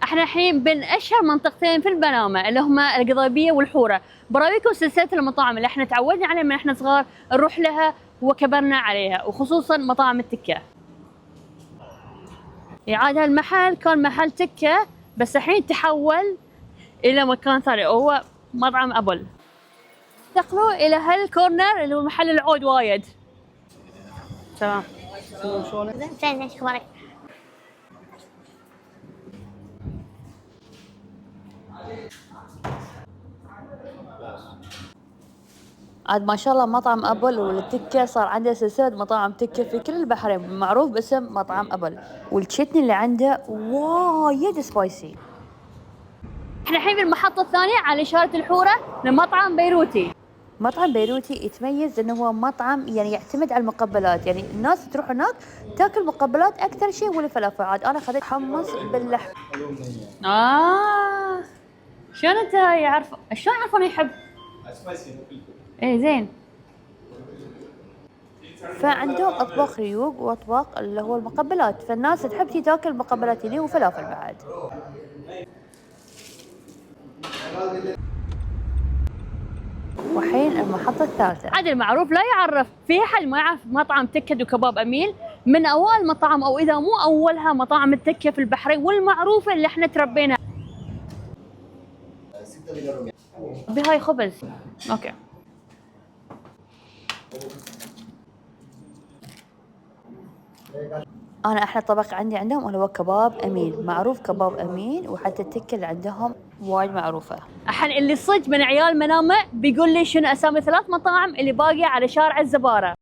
احنا الحين بين اشهر منطقتين في المنامه اللي هما القضيبيه والحوره. براويكم سلسله المطاعم اللي احنا تعودنا عليها من احنا صغار نروح لها وكبرنا عليها، وخصوصا مطاعم التكه. يعني هذا المحل كان محل تكه، بس الحين تحول الى مكان ثاني وهو مطعم ابل. انتقلوا الى هالكورنر اللي هو محل العود وايد. تمام. زين شكرا. عاد ما شاء الله مطعم ابل والتكه صار عنده سلسله مطاعم تكه في كل البحرين، معروف باسم مطعم ابل، والتشتني اللي عنده وايد سبايسي. احنا الحين في المحطه الثانيه على اشاره الحوره لمطعم بيروتي. مطعم بيروتي يتميز انه هو مطعم يعني يعتمد على المقبلات، يعني الناس تروح هناك تاكل مقبلات اكثر شيء والفلافل. عاد انا خذيت حمص باللحم. شلون انت يعرف؟ شلون يعرفون يحب؟ ايه زين. فعندهم اطباق ريوق واطباق اللي هو المقبلات، فالناس تحب تاكل مقبلات هني وفلافل بعد. وحين المحطة الثالثة. عاد المعروف لا يعرف، في أحد ما يعرف مطعم تكة وكباب أميل؟ من أوائل مطاعم أو إذا مو أولها مطاعم التكة في البحرين والمعروفة اللي احنا تربينا. بهاي خبز. أوكي. أنا أحلى طبق عندي عندهم اللي هو كباب أمين، معروف كباب أمين، وحتى التكة اللي عندهم وايد معروفة. الحين اللي صج من عيال منامة بيقول لي شنو أسامي 3 مطاعم اللي باقية على شارع الزبارة.